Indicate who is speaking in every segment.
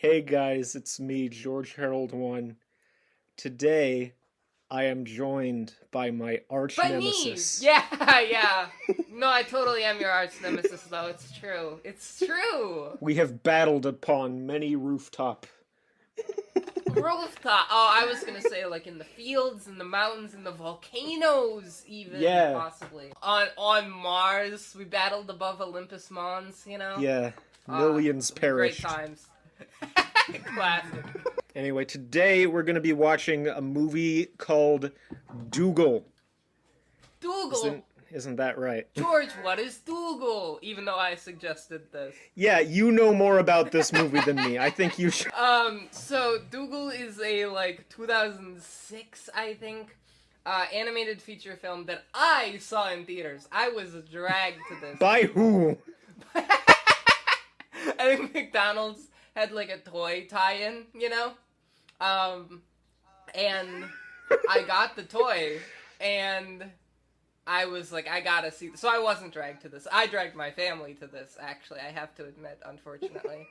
Speaker 1: Hey guys, it's me, George Harold One. Today, I am joined by my arch
Speaker 2: By me!
Speaker 1: nemesis.
Speaker 2: Yeah, yeah. No, I totally am your arch nemesis, though. It's true. It's true.
Speaker 1: We have battled upon many rooftop.
Speaker 2: Rooftop. Oh, I was gonna say like in the fields, in the mountains, in the volcanoes, even
Speaker 1: Yeah.
Speaker 2: possibly. On Mars, we battled above Olympus Mons.
Speaker 1: Yeah, millions
Speaker 2: Great
Speaker 1: perished.
Speaker 2: times. Classic.
Speaker 1: Anyway, today we're going to be watching a movie called Doogal.
Speaker 2: Doogal.
Speaker 1: Isn't that right?
Speaker 2: George, what is Doogal? Even though I suggested this.
Speaker 1: Yeah, you know more about this movie than me. I think you should.
Speaker 2: So Doogal is a 2006, I think, animated feature film that I saw in theaters. I was dragged to this.
Speaker 1: By who?
Speaker 2: I think McDonald's had like a toy tie-in, and I got the toy, and I was like, I gotta see this. So I wasn't dragged to this. I dragged my family to this, actually, I have to admit, unfortunately.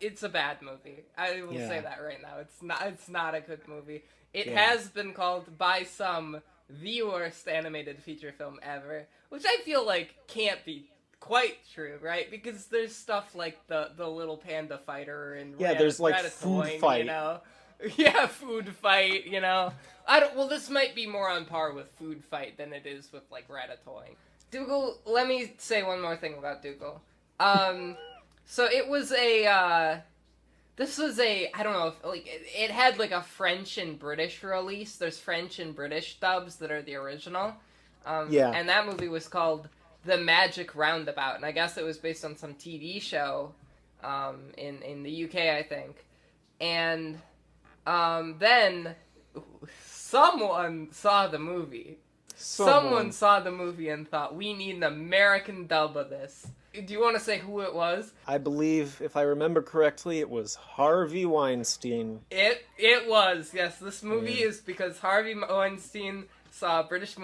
Speaker 2: It's a bad movie. I will say that right now. It's not a good movie. It has been called by some the worst animated feature film ever, which I feel like can't be quite true, right? Because there's stuff like the little panda fighter and
Speaker 1: there's like food fight.
Speaker 2: Yeah, food fight. Well, this might be more on par with Food Fight than it is with like Ratatouille. Doogal. Let me say one more thing about Doogal. So it was this was I don't know if it had like a French and British release. There's French and British dubs that are the original. And that movie was called The Magic Roundabout, and I guess it was based on some TV show in the UK, I think. And then someone saw the movie. Someone saw the movie and thought, we need an American dub of this. Do you want to say who it was?
Speaker 1: I believe, if I remember correctly, it was Harvey Weinstein.
Speaker 2: It was, yes. This movie is because Harvey Weinstein saw a British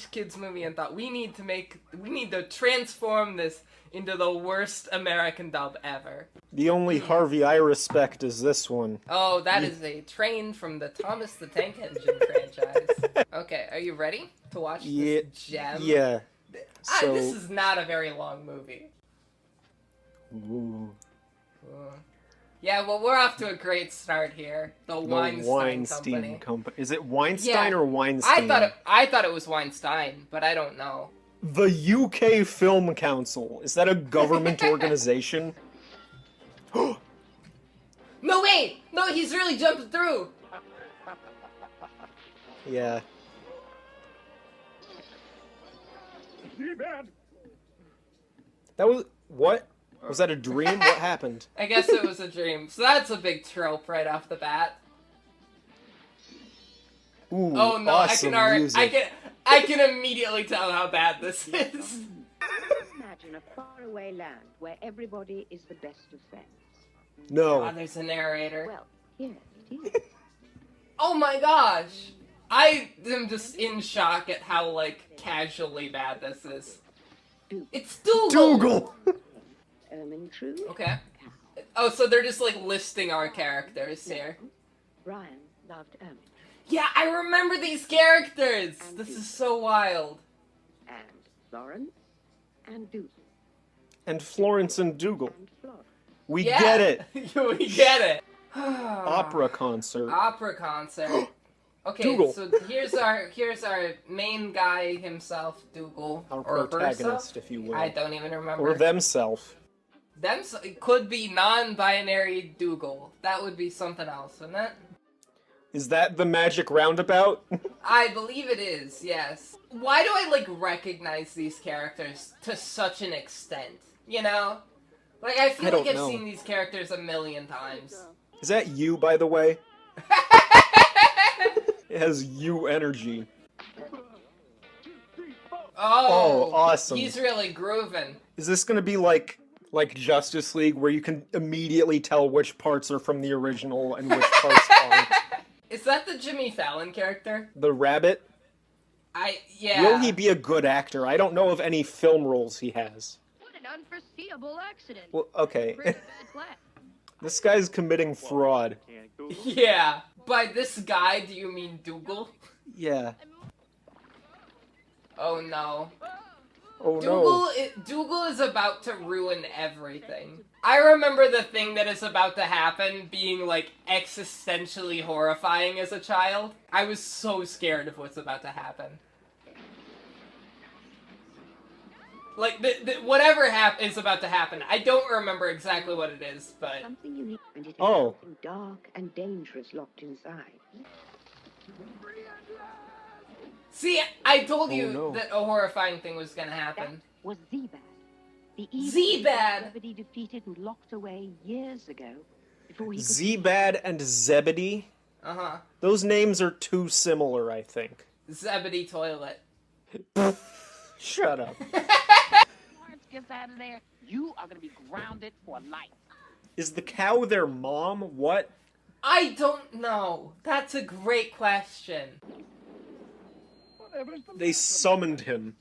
Speaker 2: kids movie, and thought, we need to transform this into the worst American dub ever.
Speaker 1: The only Harvey I respect is this one.
Speaker 2: Oh, that is a train from the Thomas the Tank Engine franchise. Okay, are you ready to watch this gem?
Speaker 1: Yeah. So,
Speaker 2: this is not a very long movie.
Speaker 1: Ooh.
Speaker 2: Yeah, well, we're off to a great start here. The Weinstein Company.
Speaker 1: Is it Weinstein or Weinstein?
Speaker 2: I thought it was Weinstein, but I don't know.
Speaker 1: The UK Film Council. Is that a government organization?
Speaker 2: No, wait! No, he's really jumping through!
Speaker 1: Yeah. That was... What? Was that a dream? What happened?
Speaker 2: I guess it was a dream. So that's a big trope right off the bat.
Speaker 1: Ooh,
Speaker 2: oh no,
Speaker 1: awesome music.
Speaker 2: I can immediately tell how bad this is.
Speaker 3: Imagine a faraway land where everybody is the best of friends.
Speaker 1: No.
Speaker 2: Oh, there's a narrator.
Speaker 3: Well, here it is.
Speaker 2: Oh my gosh! I am just in shock at how, casually bad this is. It's Doogal!
Speaker 3: True.
Speaker 2: Okay. Oh, so they're just, listing our characters here.
Speaker 3: Brian loved Ermin.
Speaker 2: Yeah, I remember these characters! This is so wild.
Speaker 3: And Florence and Dougal.
Speaker 1: And Florence and Dougal.
Speaker 3: And Florence.
Speaker 1: We get it!
Speaker 2: We get it!
Speaker 1: Opera concert.
Speaker 2: Opera concert. Okay,
Speaker 1: Doogal.
Speaker 2: So here's our main guy himself, Doogal.
Speaker 1: Our
Speaker 2: or
Speaker 1: protagonist,
Speaker 2: herself?
Speaker 1: if you will.
Speaker 2: I don't even remember.
Speaker 1: Or themself.
Speaker 2: It could be non-binary Doogal. That would be something else, wouldn't it?
Speaker 1: Is that the magic roundabout?
Speaker 2: I believe it is, yes. Why do I, recognize these characters to such an extent? I feel like I've seen these characters a million times.
Speaker 1: Is that you, by the way? It has you energy.
Speaker 2: Oh,
Speaker 1: awesome.
Speaker 2: He's really grooving.
Speaker 1: Is this gonna be like Justice League, where you can immediately tell which parts are from the original and which parts aren't?
Speaker 2: Is that the Jimmy Fallon character?
Speaker 1: The rabbit?
Speaker 2: Yeah.
Speaker 1: Will he be a good actor? I don't know of any film roles he has.
Speaker 3: What an unforeseen
Speaker 4: foreseeable accident.
Speaker 1: Well, okay.
Speaker 4: Pretty bad plan.
Speaker 1: This guy's committing fraud.
Speaker 2: Yeah. By this guy, do you mean Doogal?
Speaker 1: Yeah.
Speaker 2: Oh no.
Speaker 1: Oh no.
Speaker 2: Doogal is about to ruin everything. I remember the thing that is about to happen being, like, existentially horrifying as a child. I was so scared of what's about to happen. Like, whatever is about to happen. I don't remember exactly what it is, but...
Speaker 3: Something unique, and it is
Speaker 1: Oh.
Speaker 3: something dark and dangerous locked inside.
Speaker 2: See, I told
Speaker 1: Oh,
Speaker 2: you
Speaker 1: no.
Speaker 2: that a horrifying thing was gonna
Speaker 3: That
Speaker 2: happen.
Speaker 3: was Zebad. The evil
Speaker 2: Zebad!
Speaker 3: Zebedee defeated and locked away years ago before he could...
Speaker 1: Zebad and Zebedee?
Speaker 2: Uh-huh.
Speaker 1: Those names are too similar, I think.
Speaker 2: Zebedee toilet.
Speaker 1: Shut up.
Speaker 5: Lawrence gets out of there, you are gonna be grounded for life.
Speaker 1: Is the cow their mom? What?
Speaker 2: I don't know. That's a great question.
Speaker 1: They summoned him.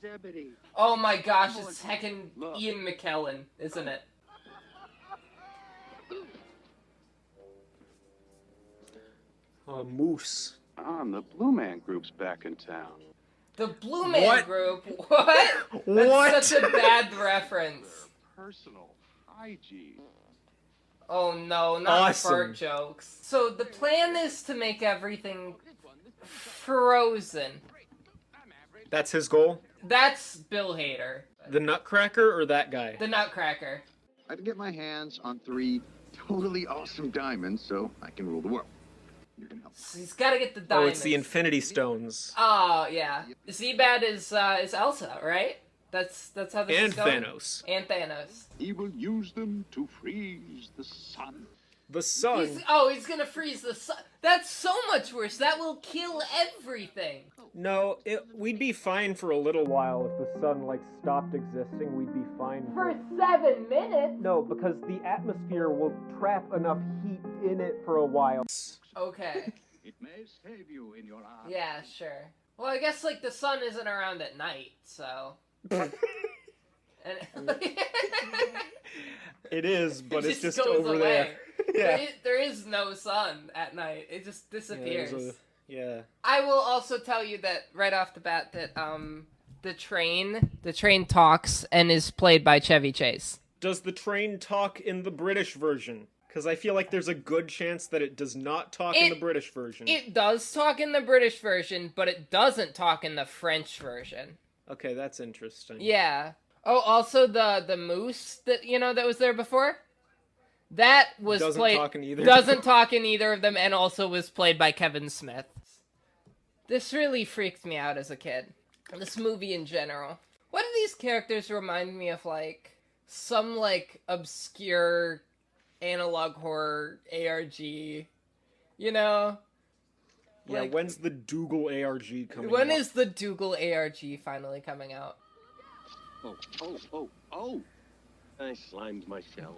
Speaker 2: Oh my gosh, it's heckin' Ian McKellen, isn't it?
Speaker 1: Moose.
Speaker 6: The Blue Man Group's back in town.
Speaker 2: The Blue Man
Speaker 1: What?
Speaker 2: Group? What?
Speaker 1: What?
Speaker 2: That's such a bad reference.
Speaker 6: Personal hygiene.
Speaker 2: Oh no, not
Speaker 1: Awesome.
Speaker 2: fart jokes. So the plan is to make everything frozen.
Speaker 1: That's his goal?
Speaker 2: That's Bill Hader.
Speaker 1: The Nutcracker or that guy?
Speaker 2: The Nutcracker.
Speaker 7: I can get my hands on 3 totally awesome diamonds so I can rule the world. You can help.
Speaker 2: He's gotta get the
Speaker 1: Oh,
Speaker 2: diamonds.
Speaker 1: it's the Infinity Stones.
Speaker 2: Oh, yeah. Zebad is Elsa, right? That's how this
Speaker 1: And
Speaker 2: is going?
Speaker 1: Thanos.
Speaker 2: And Thanos.
Speaker 6: He will use them to freeze the sun.
Speaker 1: The sun.
Speaker 2: He's gonna freeze the sun. That's so much worse. That will kill everything.
Speaker 1: No, we'd be fine for a little while if the sun, like, stopped existing. We'd be fine
Speaker 2: For 7 minutes?
Speaker 1: No, because the atmosphere will trap enough heat in it for a while.
Speaker 2: Okay.
Speaker 6: It may save you in your arms.
Speaker 2: Yeah, sure. Well, I guess, like, the sun isn't around at night, so... And
Speaker 1: It is, but
Speaker 2: it
Speaker 1: it's just
Speaker 2: goes
Speaker 1: over
Speaker 2: away.
Speaker 1: there. Yeah.
Speaker 2: There is no sun at night. It just
Speaker 1: Yeah,
Speaker 2: disappears.
Speaker 1: there's yeah.
Speaker 2: I will also tell you that right off the bat that the train talks and is played by Chevy Chase.
Speaker 1: Does the train talk in the British version? Because I feel like there's a good chance that it does not talk in the British version.
Speaker 2: It does talk in the British version, but it doesn't talk in the French version.
Speaker 1: Okay, that's interesting.
Speaker 2: Yeah. Oh, also the moose that that was there before. That was
Speaker 1: Doesn't
Speaker 2: played.
Speaker 1: talk in either.
Speaker 2: Doesn't talk in either of them, and also was played by Kevin Smith. This really freaked me out as a kid. This movie in general. Why do these characters remind me of like some like obscure analog horror ARG? You know.
Speaker 1: Yeah,
Speaker 2: Like,
Speaker 1: when's the Doogal ARG coming
Speaker 2: when
Speaker 1: out?
Speaker 2: is the Doogal ARG finally coming out?
Speaker 8: Oh! I slimed my shell.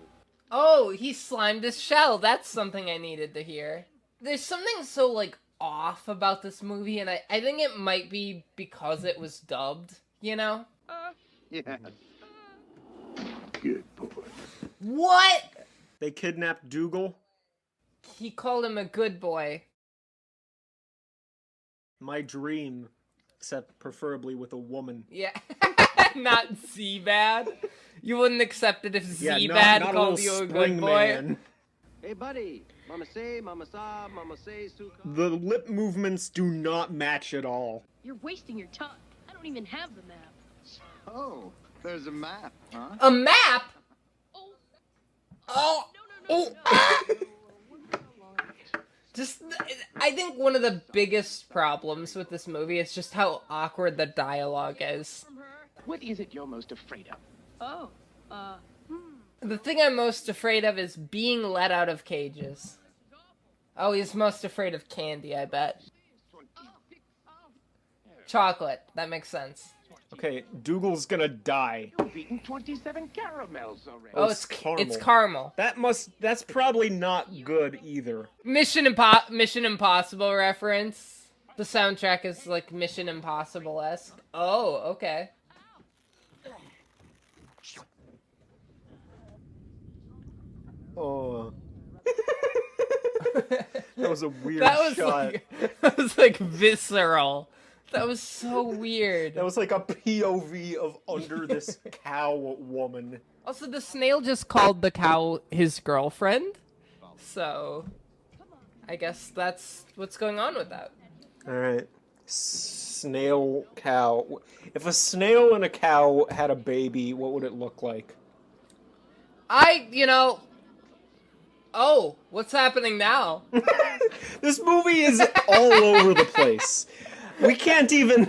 Speaker 2: Oh, he slimed his shell. That's something I needed to hear. There's something so, like, off about this movie, and I think it might be because it was dubbed, you know?
Speaker 7: Yeah. Good boy.
Speaker 2: What?
Speaker 1: They kidnapped Doogal?
Speaker 2: He called him a good boy.
Speaker 1: My dream. Except preferably with a woman.
Speaker 2: Yeah. Not Z-Bad. You wouldn't accept it if
Speaker 1: Yeah,
Speaker 2: Z-Bad
Speaker 1: not
Speaker 2: called
Speaker 1: a
Speaker 2: you a
Speaker 1: little
Speaker 2: good
Speaker 1: spring
Speaker 2: boy.
Speaker 1: man.
Speaker 8: Hey, buddy. Mama say, mama sa, mama say, suka.
Speaker 1: The lip movements do not match at all.
Speaker 4: You're wasting your time. I don't even have the map.
Speaker 7: Oh, there's a map, huh?
Speaker 2: A map?
Speaker 4: Oh,
Speaker 2: Oh.
Speaker 4: no.
Speaker 2: Just, I think one of the biggest problems with this movie is just how awkward the dialogue is.
Speaker 4: From her.
Speaker 5: What is it you're most afraid of?
Speaker 4: Oh,
Speaker 2: The thing I'm most afraid of is being let out of cages. Oh, he's most afraid of candy, I bet. Chocolate. That makes sense.
Speaker 1: Okay, Doogal's gonna die.
Speaker 5: You've eaten 27 caramels already.
Speaker 2: Oh,
Speaker 1: it's
Speaker 2: it's caramel.
Speaker 1: That's probably not good either.
Speaker 2: Mission Impossible reference. The soundtrack is like Mission Impossible-esque. Oh, okay.
Speaker 1: Oh. That was a weird
Speaker 2: That was
Speaker 1: shot.
Speaker 2: that was like visceral. That was so weird.
Speaker 1: That was like a POV of under this cow woman.
Speaker 2: Also, the snail just called the cow his girlfriend. So, I guess that's what's going on with that.
Speaker 1: Alright. Snail cow. If a snail and a cow had a baby, what would it look like?
Speaker 2: Oh, what's happening now?
Speaker 1: This movie is all over the place. We can't even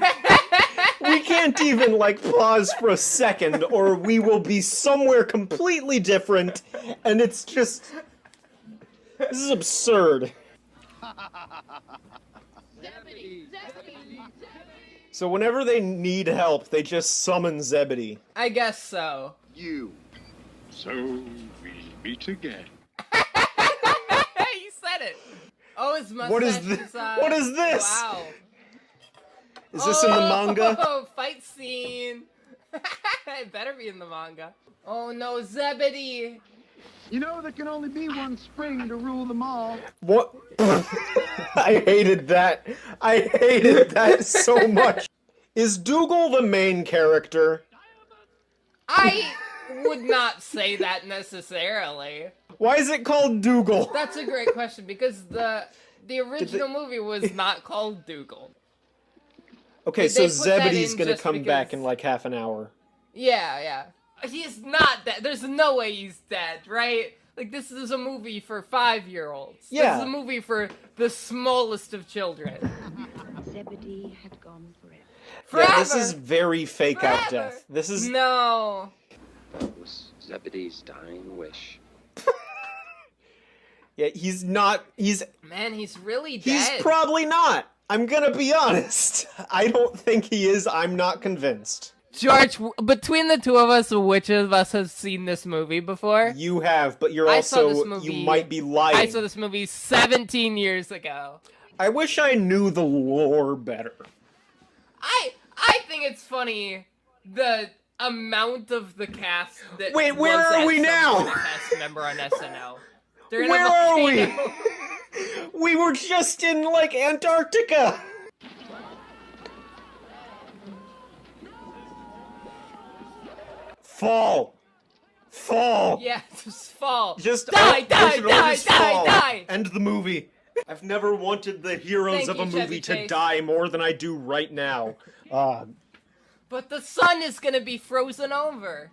Speaker 1: like pause for a second or we will be somewhere completely different and it's just this is absurd. So whenever they need help, they just summon Zebedee.
Speaker 2: I guess so.
Speaker 7: You.
Speaker 6: So we meet again.
Speaker 2: You said it. Oh, his mustache
Speaker 1: What is this? What is this?
Speaker 2: Wow.
Speaker 1: Is this in the manga?
Speaker 2: Oh, fight scene. It better be in the manga. Oh no, Zebedee.
Speaker 7: You know there can only be one spring to rule them all.
Speaker 1: What? I hated that. I hated that so much. Is Doogal the main character?
Speaker 2: I would not say that necessarily.
Speaker 1: Why is it called Doogal?
Speaker 2: That's a great question because the original movie was not called Doogal.
Speaker 1: Okay,
Speaker 2: They
Speaker 1: so
Speaker 2: put that
Speaker 1: Zebedee's
Speaker 2: in
Speaker 1: gonna
Speaker 2: just
Speaker 1: come back
Speaker 2: because-
Speaker 1: in like half an hour.
Speaker 2: Yeah. He's not dead. There's no way he's dead, right? Like, this is a movie for 5-year-olds.
Speaker 1: Yeah.
Speaker 2: This is a movie for the smallest of children.
Speaker 3: Zebedee had gone forever.
Speaker 2: Forever!
Speaker 1: Yeah, this is very fake out
Speaker 2: Forever!
Speaker 1: death. This is
Speaker 2: No.
Speaker 8: That was Zebedee's dying wish.
Speaker 1: yeah. He's not. He's
Speaker 2: Man, he's really
Speaker 1: he's
Speaker 2: dead.
Speaker 1: probably not. I'm gonna be honest. I don't think he is. I'm not convinced.
Speaker 2: George, between the two of us, which of us has seen this movie before?
Speaker 1: You have, but you're
Speaker 2: I saw
Speaker 1: also
Speaker 2: this movie-
Speaker 1: you might be lying.
Speaker 2: I saw this movie 17 years ago.
Speaker 1: I wish I knew the lore better.
Speaker 2: I think it's funny the amount of the cast that
Speaker 1: Wait, where
Speaker 2: was
Speaker 1: are
Speaker 2: at
Speaker 1: we
Speaker 2: some
Speaker 1: now?
Speaker 2: point a cast member on SNL. They're in a
Speaker 1: Where are we?
Speaker 2: volcano.
Speaker 1: We were just in like Antarctica. Fall.
Speaker 2: Yeah, just fall.
Speaker 1: Just
Speaker 2: die,
Speaker 1: they
Speaker 2: die,
Speaker 1: should all
Speaker 2: die,
Speaker 1: just
Speaker 2: die,
Speaker 1: fall.
Speaker 2: die.
Speaker 1: End the movie. I've never wanted the heroes
Speaker 2: Thank
Speaker 1: of a
Speaker 2: you, Chevy
Speaker 1: movie to
Speaker 2: Chase.
Speaker 1: die more than I do right now.
Speaker 2: But the sun is gonna be frozen over.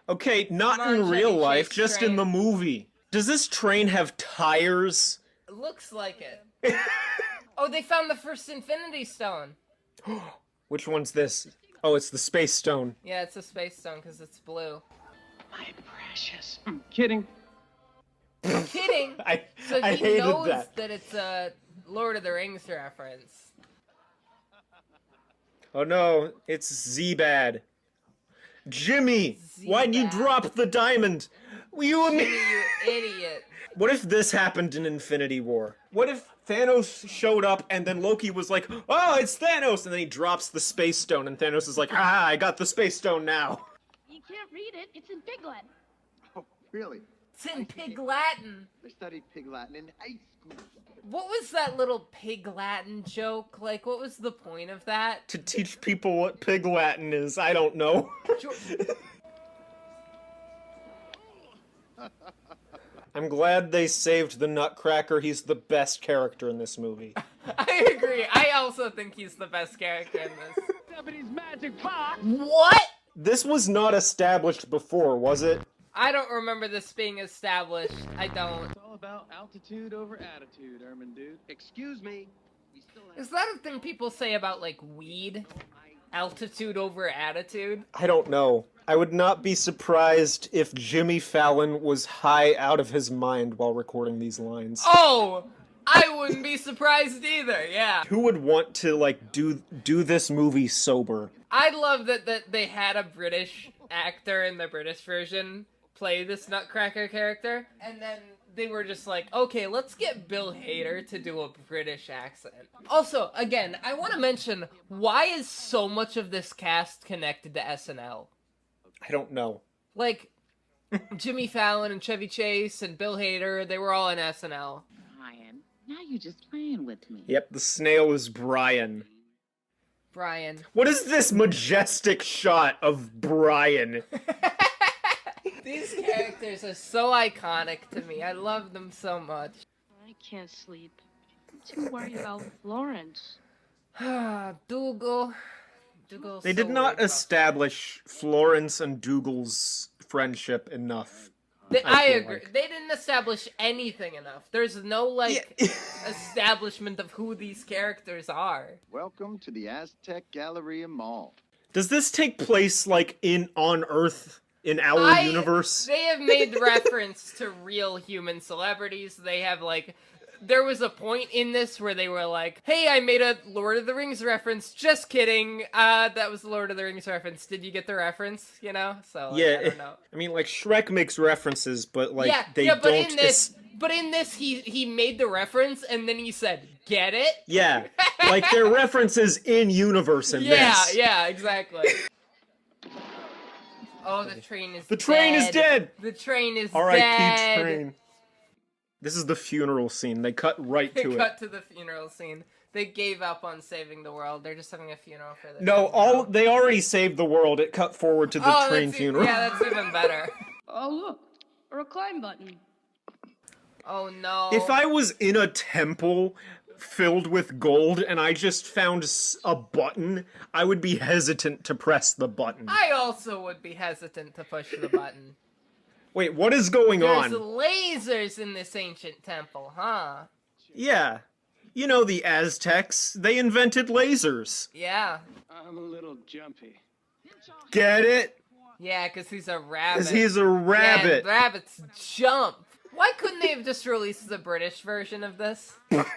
Speaker 1: Okay, not
Speaker 2: Come on,
Speaker 1: in real
Speaker 2: Chevy
Speaker 1: life,
Speaker 2: Chase
Speaker 1: just
Speaker 2: train.
Speaker 1: in the movie. Does this train have tires?
Speaker 2: It looks like it. Oh, they found the first Infinity Stone.
Speaker 1: Which one's this? Oh, it's the Space Stone.
Speaker 2: Yeah, it's a space stone because it's blue.
Speaker 8: My precious.
Speaker 5: Kidding.
Speaker 2: Kidding.
Speaker 1: I
Speaker 2: So he
Speaker 1: hated
Speaker 2: knows
Speaker 1: that.
Speaker 2: it's a Lord of the Rings reference.
Speaker 1: Oh no, it's Z-Bad. Jimmy, why'd you
Speaker 2: Z-Bad.
Speaker 1: drop the diamond? You
Speaker 2: Jimmy, you idiot.
Speaker 1: What if this happened in Infinity War? What if Thanos showed up and then Loki was like, "Oh, it's Thanos," and then he drops the Space Stone and Thanos is like, "Ah, I got the Space Stone now."
Speaker 4: You can't read it. It's in Pig Latin.
Speaker 7: Oh, really?
Speaker 2: It's in Pig Latin.
Speaker 7: I studied Pig Latin in high school.
Speaker 2: What was that little Pig Latin joke? Like, what was the point of that?
Speaker 1: To teach people what Pig Latin is, I don't know. I'm glad they saved the Nutcracker. He's the best character in this movie.
Speaker 2: I agree. I also think he's the best character in this.
Speaker 5: Zebedee's magic box.
Speaker 2: What?
Speaker 1: This was not established before, was it?
Speaker 2: I don't remember this being established. I don't.
Speaker 5: It's all about altitude over attitude, Ermin dude.
Speaker 8: Excuse me. We still have
Speaker 2: Is that a thing people say about, like, weed? Altitude over attitude?
Speaker 1: I don't know. I would not be surprised if Jimmy Fallon was high out of his mind while recording these lines.
Speaker 2: Oh! I wouldn't be surprised either, yeah.
Speaker 1: Who would want to, like, do this movie sober?
Speaker 2: I love that they had a British actor in the British version play this Nutcracker character, and then they were just like, okay, let's get Bill Hader to do a British accent. Also, again, I want to mention, why is so much of this cast connected to SNL?
Speaker 1: I don't know.
Speaker 2: Like, Jimmy Fallon and Chevy Chase and Bill Hader, they were all in SNL.
Speaker 5: Brian, now you're just playing with me.
Speaker 1: Yep, the snail is Brian.
Speaker 2: Brian.
Speaker 1: What is this majestic shot of Brian?
Speaker 2: These characters are so iconic to me. I love them so much.
Speaker 4: I can't sleep. I'm too worried about Florence.
Speaker 2: Dougal. Dougal's
Speaker 1: They
Speaker 2: so
Speaker 1: did not
Speaker 2: worried about-
Speaker 1: establish Florence and Dougal's friendship enough.
Speaker 2: I
Speaker 1: feel
Speaker 2: agree.
Speaker 1: like.
Speaker 2: They didn't establish anything enough. There's no, like, establishment of who these characters are.
Speaker 7: Welcome to the Aztec Galleria Mall.
Speaker 1: Does this take place, like, on Earth, in our universe?
Speaker 2: They have made reference to real human celebrities. They have, like... There was a point in this where they were like, hey, I made a Lord of the Rings reference. Just kidding. That was the Lord of the Rings reference. Did you get the reference? You know? So, like,
Speaker 1: Yeah,
Speaker 2: I don't know.
Speaker 1: I mean, like, Shrek makes references, but, like, they
Speaker 2: but
Speaker 1: don't...
Speaker 2: But in this, he made the reference, and then he said, get it?
Speaker 1: Yeah, like, there are references in-universe in this.
Speaker 2: Yeah, exactly. Oh, the train is
Speaker 1: The train is dead!
Speaker 2: The train is
Speaker 1: R.I.P.
Speaker 2: dead.
Speaker 1: train. This is the funeral scene. They cut right
Speaker 2: They
Speaker 1: to it.
Speaker 2: cut to the funeral scene. They gave up on saving the world. They're just having a funeral for the
Speaker 1: No, they already saved the world. It cut forward to the train
Speaker 2: that's
Speaker 1: funeral.
Speaker 2: Yeah, that's even better.
Speaker 4: Oh, look. A recline button.
Speaker 2: Oh, no.
Speaker 1: If I was in a temple filled with gold and I just found a button, I would be hesitant to press the button.
Speaker 2: I also would be hesitant to push the button.
Speaker 1: Wait, what is going
Speaker 2: There's
Speaker 1: on?
Speaker 2: lasers in this ancient temple, huh?
Speaker 1: Yeah. You know the Aztecs. They invented lasers.
Speaker 2: Yeah.
Speaker 6: I'm a little jumpy.
Speaker 1: Get it?
Speaker 2: Yeah, because he's a rabbit.
Speaker 1: Because he's a rabbit.
Speaker 2: Yeah, rabbits jump. Why couldn't they have just released the British version of this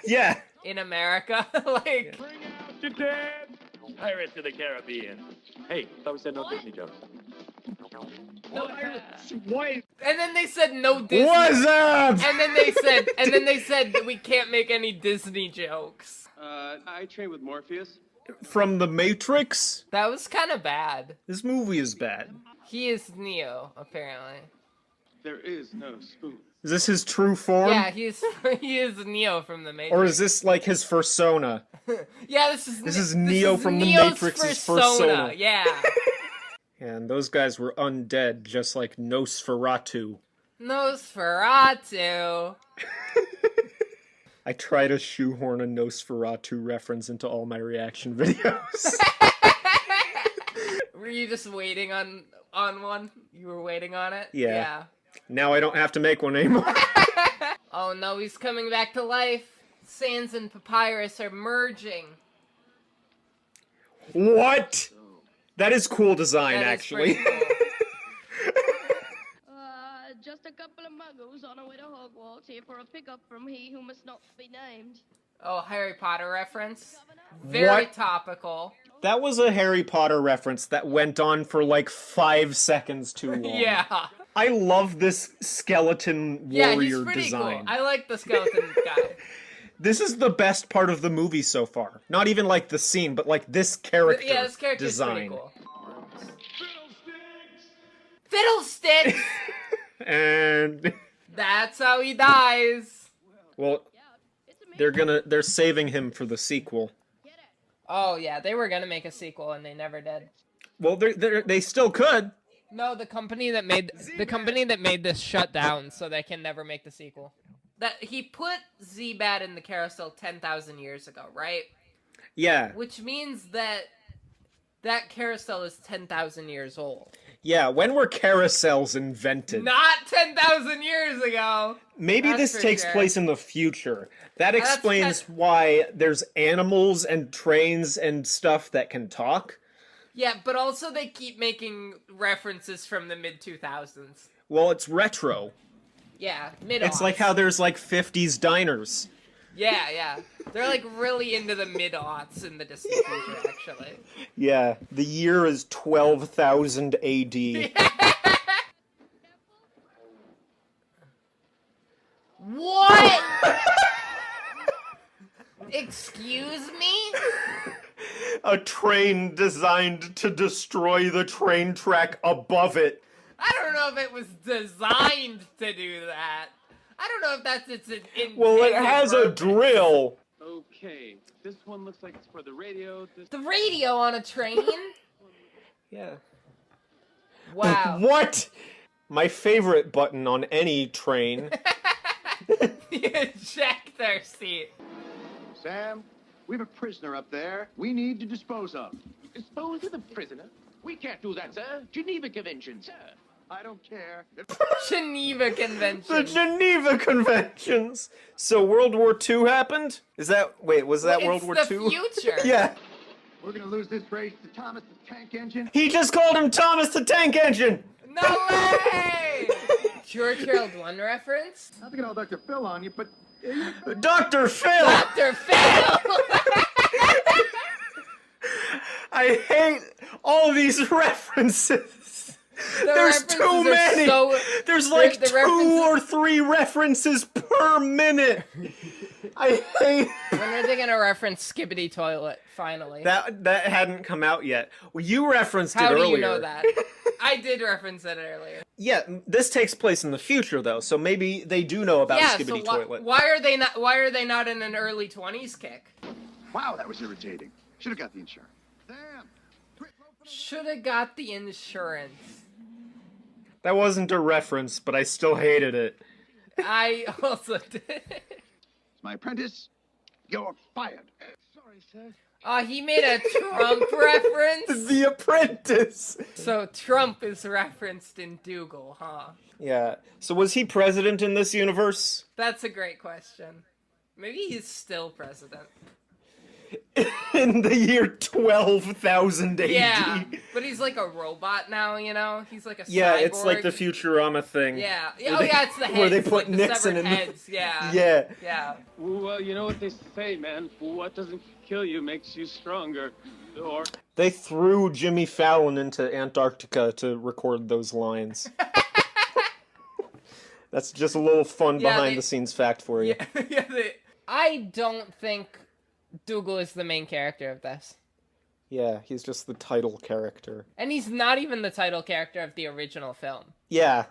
Speaker 1: Yeah.
Speaker 2: in America? Like,
Speaker 6: Bring out your dead!
Speaker 9: Pirates of the Caribbean. Hey, thought we said no Disney jokes.
Speaker 6: No pirates! Why?
Speaker 2: and then they said no Disney.
Speaker 1: What's up?
Speaker 2: And then they said that we can't make any Disney jokes.
Speaker 8: I train with Morpheus.
Speaker 1: From The Matrix?
Speaker 2: That was kind of bad.
Speaker 1: This movie is bad.
Speaker 2: He is Neo, apparently.
Speaker 8: There is no spoon.
Speaker 1: Is this his true form?
Speaker 2: Yeah, he is Neo from the Matrix.
Speaker 1: Or is this like his persona?
Speaker 2: Yeah,
Speaker 1: This is Neo from the
Speaker 2: Neo's
Speaker 1: Matrix's persona.
Speaker 2: Yeah.
Speaker 1: And those guys were undead, just like Nosferatu.
Speaker 2: Nosferatu.
Speaker 1: I try to shoehorn a Nosferatu reference into all my reaction videos.
Speaker 2: Were you just waiting on one? You were waiting on it?
Speaker 1: Yeah. Now I don't have to make one anymore.
Speaker 2: Oh no, he's coming back to life. Sands and papyrus are merging.
Speaker 1: What? That is cool design,
Speaker 2: That is
Speaker 1: actually.
Speaker 2: pretty cool.
Speaker 4: Just a couple of muggles on our way to Hogwarts here for a pickup from he who must not be named.
Speaker 2: Oh, Harry Potter reference. Very
Speaker 1: What?
Speaker 2: topical.
Speaker 1: That was a Harry Potter reference that went on for like 5 seconds too long.
Speaker 2: Yeah.
Speaker 1: I love this skeleton
Speaker 2: Yeah, he's
Speaker 1: warrior
Speaker 2: pretty
Speaker 1: design.
Speaker 2: cool. I like the skeleton guy.
Speaker 1: This is the best part of the movie so far. Not even like the scene, but like this character
Speaker 2: Yeah, this character's
Speaker 1: design.
Speaker 2: pretty cool. Fiddlesticks!
Speaker 1: And
Speaker 2: That's how he dies.
Speaker 1: well, they're saving him for the sequel.
Speaker 2: Oh yeah, they were gonna make a sequel and they never did.
Speaker 1: Well, they still could.
Speaker 2: No, the company that made this shut down, so they can never make the sequel. That he put Z-Bat in the carousel 10,000 years ago, right?
Speaker 1: Yeah.
Speaker 2: Which means that carousel is 10,000 years old.
Speaker 1: Yeah, when were carousels invented?
Speaker 2: Not 10,000 years ago.
Speaker 1: Maybe
Speaker 2: That's
Speaker 1: this
Speaker 2: for
Speaker 1: takes
Speaker 2: sure.
Speaker 1: place in the future. That
Speaker 2: That's
Speaker 1: explains why there's animals and trains and stuff that can talk.
Speaker 2: Yeah, but also they keep making references from the mid-2000s.
Speaker 1: Well, it's retro.
Speaker 2: Yeah, mid.
Speaker 1: It's like how there's like 50s diners.
Speaker 2: Yeah. They're like really into the mid-aughts in the distant future, actually.
Speaker 1: Yeah, the year is 12,000 AD.
Speaker 2: What? Excuse me?
Speaker 1: A train designed to destroy the train track above it.
Speaker 2: I don't know know if it was designed to do that. I don't know if that's its intended
Speaker 1: Well, it has a
Speaker 2: purpose.
Speaker 9: Okay, this one looks like it's for the radio.
Speaker 2: The radio on a train?
Speaker 1: Yeah.
Speaker 2: Wow.
Speaker 1: What? My favorite button on any train.
Speaker 2: The ejector seat.
Speaker 7: Sam, we have a prisoner up there we need to dispose of.
Speaker 5: Dispose of the prisoner? We can't do that, sir. Geneva Convention, sir.
Speaker 7: I don't care.
Speaker 2: Geneva Convention.
Speaker 1: The Geneva Conventions. So World War II happened? Is that... Wait, was that World War
Speaker 2: It's
Speaker 1: II?
Speaker 2: the future.
Speaker 1: Yeah.
Speaker 7: We're gonna lose this race to Thomas the Tank Engine.
Speaker 1: He just called him Thomas the Tank Engine!
Speaker 2: No way! George Harold 1 reference?
Speaker 7: Not to get all Dr. Phil on you, but
Speaker 1: Dr. Phil!
Speaker 2: Dr. Phil!
Speaker 1: I hate all these references. There's too
Speaker 2: references
Speaker 1: many.
Speaker 2: are so-
Speaker 1: There's like
Speaker 2: the
Speaker 1: 2
Speaker 2: references-
Speaker 1: or 3 references per minute. I hate
Speaker 2: When are they gonna reference Skibbity Toilet, finally?
Speaker 1: that. That hadn't come out yet. Well, you referenced
Speaker 2: How
Speaker 1: it
Speaker 2: do
Speaker 1: earlier.
Speaker 2: you know that? I did reference it earlier.
Speaker 1: Yeah, this takes place in the future though, so maybe they do know about
Speaker 2: Yeah,
Speaker 1: Skibbity
Speaker 2: so
Speaker 1: Toilet.
Speaker 2: why are they not in an early 20s kick?
Speaker 7: wow, that was irritating. Should have got the insurance. Sam,
Speaker 2: Should have got the insurance.
Speaker 1: That wasn't a reference, but I still hated it.
Speaker 2: I also did.
Speaker 7: my apprentice, you're fired.
Speaker 5: Sorry, sir.
Speaker 2: He made a Trump reference.
Speaker 1: The Apprentice.
Speaker 2: So Trump is referenced in Doogal, huh?
Speaker 1: Yeah. So was he president in this universe?
Speaker 2: That's a great question. Maybe he's still president.
Speaker 1: In the year 12,000 AD.
Speaker 2: Yeah, but he's like a robot now, you know? He's like a
Speaker 1: Yeah,
Speaker 2: cyborg.
Speaker 1: it's like the Futurama thing.
Speaker 2: Yeah.
Speaker 1: Where
Speaker 2: Oh,
Speaker 1: they-
Speaker 2: yeah, it's the heads.
Speaker 1: where they put
Speaker 2: like the
Speaker 1: Nixon
Speaker 2: severed
Speaker 1: in the-
Speaker 2: heads. Yeah.
Speaker 1: Yeah.
Speaker 2: Yeah.
Speaker 9: Well, you know what they say, man. What doesn't kill you makes you stronger. Or
Speaker 1: They threw Jimmy Fallon into Antarctica to record those lines. That's just a little fun
Speaker 2: Yeah,
Speaker 1: behind the scenes fact for you.
Speaker 2: Yeah, I don't think Dougal is the main character of this.
Speaker 1: Yeah, he's just the title character.
Speaker 2: And he's not even the title character of the original film.
Speaker 1: Yeah.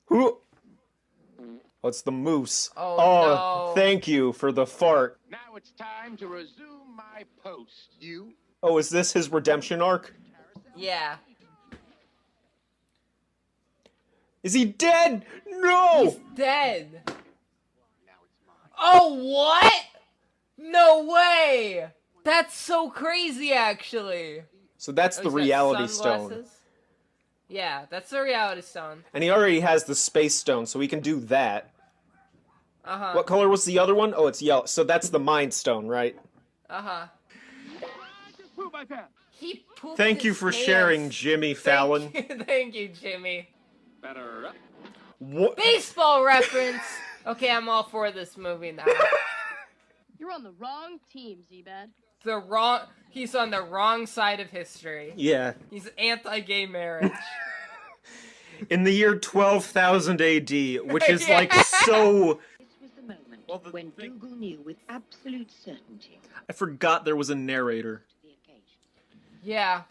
Speaker 1: Who? Oh, it's the moose.
Speaker 2: Oh, no.
Speaker 1: Thank you for the fart.
Speaker 5: Now it's time to resume my post.
Speaker 7: You?
Speaker 1: Oh, is this his redemption arc?
Speaker 2: Yeah.
Speaker 1: Is he dead? No!
Speaker 2: He's dead. Oh, what? No way! That's so crazy, actually.
Speaker 1: So that's
Speaker 2: Oh,
Speaker 1: the
Speaker 2: he's got
Speaker 1: reality stone.
Speaker 2: sunglasses? Yeah, that's the reality stone.
Speaker 1: And he already has the space stone, so he can do that.
Speaker 2: Uh-huh.
Speaker 1: What color was the other one? Oh, it's yellow. So that's the mind stone, right?
Speaker 2: Uh-huh.
Speaker 5: Just poop my pants.
Speaker 2: He pooped
Speaker 1: Thank you
Speaker 2: his
Speaker 1: for
Speaker 2: pants.
Speaker 1: sharing, Jimmy Fallon.
Speaker 2: Thank you, Jimmy.
Speaker 9: better up.
Speaker 1: What?
Speaker 2: Baseball reference! Okay, I'm all for this movie now.
Speaker 4: You're on the wrong team, Z-Bad.
Speaker 2: He's on the wrong side of history.
Speaker 1: Yeah.
Speaker 2: He's anti-gay marriage.
Speaker 1: In the year 12,000 AD, which is
Speaker 2: Yeah.
Speaker 1: like so...
Speaker 3: This was the moment
Speaker 1: Well, the
Speaker 3: when
Speaker 1: thing-
Speaker 3: Dougal knew with absolute certainty
Speaker 1: I forgot there was a narrator.
Speaker 3: the occasion.
Speaker 2: Yeah.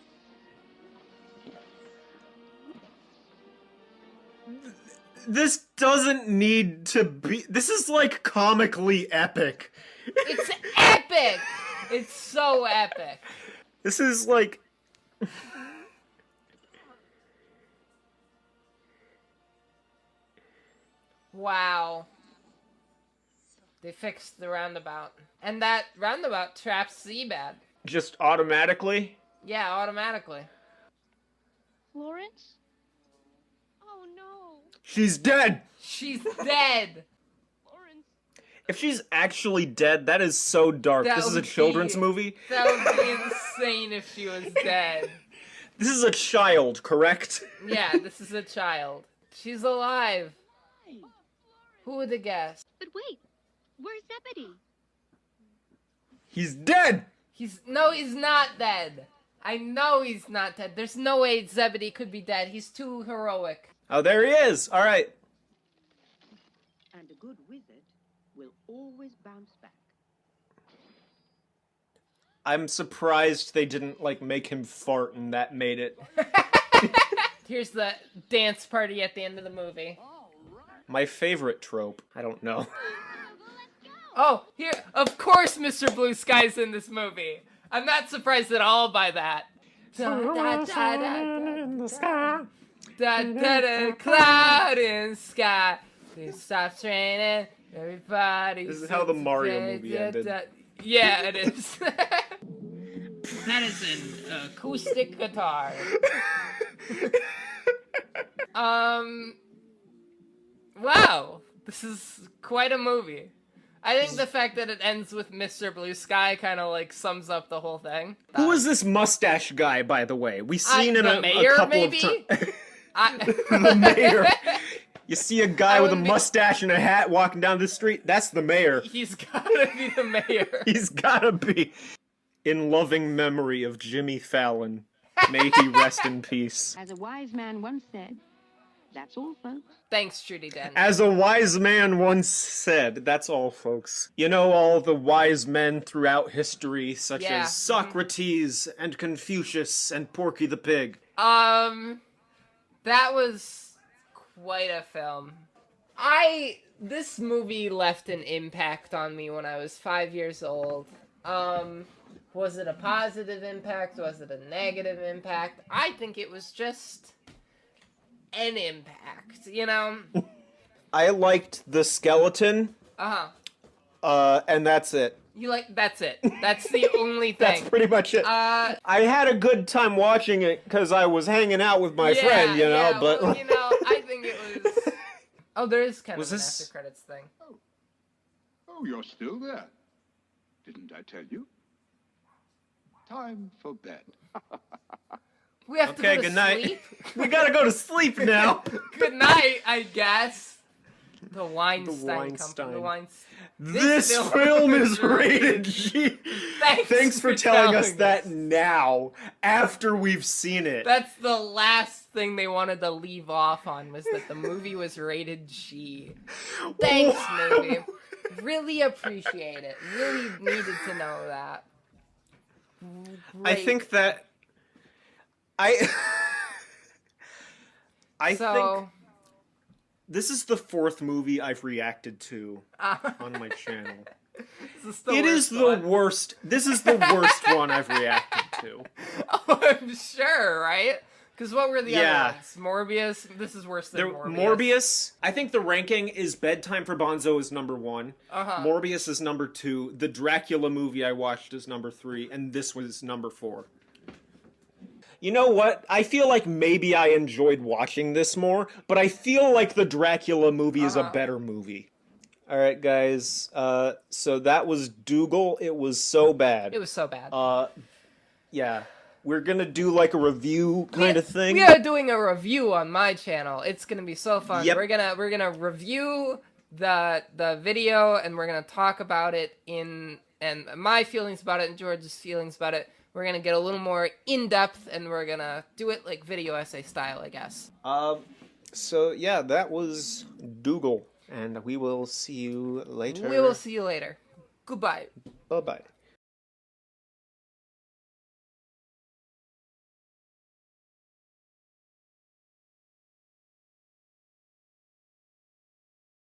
Speaker 1: This doesn't need to be... This is like comically epic.
Speaker 2: It's epic! It's so epic.
Speaker 1: This is like...
Speaker 2: Wow. They fixed the roundabout. And that roundabout traps Z-Bad.
Speaker 1: Just automatically?
Speaker 2: Yeah, automatically.
Speaker 4: Florence? Oh no.
Speaker 1: She's dead!
Speaker 2: She's dead!
Speaker 4: Florence.
Speaker 1: If she's actually dead, that is so dark.
Speaker 2: That
Speaker 1: This is a
Speaker 2: would
Speaker 1: children's
Speaker 2: be-
Speaker 1: movie.
Speaker 2: That would be insane if she was dead.
Speaker 1: This is a child, correct?
Speaker 2: Yeah, this is a child. She's alive. Who would have guessed?
Speaker 4: But wait, where's Zebedee?
Speaker 1: He's dead!
Speaker 2: He's not dead. I know he's not dead. There's no way Zebedee could be dead. He's too heroic.
Speaker 1: Oh, there he is! Alright.
Speaker 3: And a good wizard will always bounce back.
Speaker 1: I'm surprised they didn't, like, make him fart and that made it.
Speaker 2: Here's the dance party at the end of the movie.
Speaker 1: My favorite trope. I don't know.
Speaker 2: Oh, here, of course Mr. Blue Sky's in this movie. I'm not surprised at all by that.
Speaker 1: In the sky.
Speaker 2: Cloud in sky. It stops raining. Everybody.
Speaker 1: This is how the Mario movie ended.
Speaker 2: Yeah, it is. That is an acoustic guitar. Wow, this is quite a movie. I think the fact that it ends with Mr. Blue Sky kind of like sums up the whole thing.
Speaker 1: Who is this mustache guy, by the way? We've seen in
Speaker 2: the mayor,
Speaker 1: a couple
Speaker 2: maybe?
Speaker 1: of times. The mayor. You see a guy with a mustache and a hat walking down the street? That's the mayor.
Speaker 2: He's gotta be the mayor.
Speaker 1: He's gotta be. In loving memory of Jimmy Fallon. May he rest in peace.
Speaker 3: As a wise man once said, that's all, folks.
Speaker 2: Thanks, Trudy Den.
Speaker 1: As a wise man once said, that's all, folks. You know, all the wise men throughout history, such as Socrates and Confucius and Porky the Pig.
Speaker 2: That was quite a film. This movie left an impact on me when I was 5 years old. Was it a positive impact? Was it a negative impact? I think it was just an impact, you know?
Speaker 1: I liked the skeleton. And that's it.
Speaker 2: That's it. That's the only thing.
Speaker 1: That's pretty much it. I had a good time watching it because I was hanging out with my friend, you know, but...
Speaker 2: Well, you know, I think it was... Oh, there is kind of an after credits thing.
Speaker 6: Oh, you're still there. Didn't I tell you? Time for bed.
Speaker 2: We have to go to
Speaker 1: good night.
Speaker 2: sleep?
Speaker 1: We gotta go to sleep now.
Speaker 2: Good night, I guess. The Weinstein Company.
Speaker 1: This film is rated G. Thanks for telling us that now, after we've seen it.
Speaker 2: That's the last thing they wanted to leave off on, was that the movie was rated G. Thanks, movie. Really appreciate it. Really needed to know that.
Speaker 1: I think that... I think this is the fourth movie I've reacted to on my channel. It is the worst. This is the worst one I've reacted to.
Speaker 2: Oh, I'm sure, right? Because what were the other ones? Morbius? This is worse than Morbius.
Speaker 1: Morbius, I think the ranking is Bedtime for Bonzo is number 1. Morbius is number 2. The Dracula movie I watched is number 3. And this was number 4. You know what? I feel like maybe I enjoyed watching this more, but I feel like the Dracula movie is a better movie. Alright, guys. So that was Doogal. It was so bad.
Speaker 2: It was so bad.
Speaker 1: Yeah. We're gonna do like a review kind of thing.
Speaker 2: We are doing a review on my channel. It's gonna be so fun.
Speaker 1: Yep.
Speaker 2: We're gonna review the video, and we're gonna talk about it and my feelings about it and George's feelings about it. We're gonna get a little more in depth, and we're gonna do it like video essay style, I guess.
Speaker 1: So yeah, that was Doogal, and we will see you later.
Speaker 2: We will see you later. Goodbye.
Speaker 1: Bye bye.